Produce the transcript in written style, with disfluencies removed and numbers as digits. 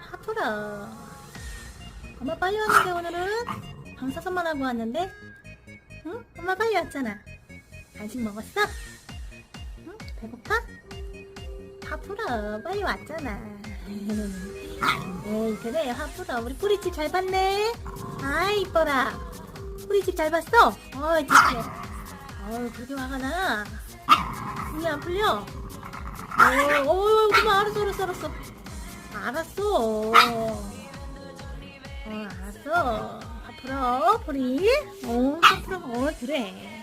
하프라. 엄마 빨리 왔는데 오늘은? 방사선만 하고 왔는데? 응? 엄마 빨리 왔잖아. 간식 먹었어? 응? 배고파? 하프라 빨리 왔잖아. 에이 그래 하프라 우리 뿌리집 잘 봤네. 아이 이뻐라. 뿌리집 잘 봤어? 어이 진짜. 어우 그렇게 화가 나. 눈이 안 풀려? 그만 알았어. 알았어. 알았어. 앞으로, 프리. 앞으로, 그래.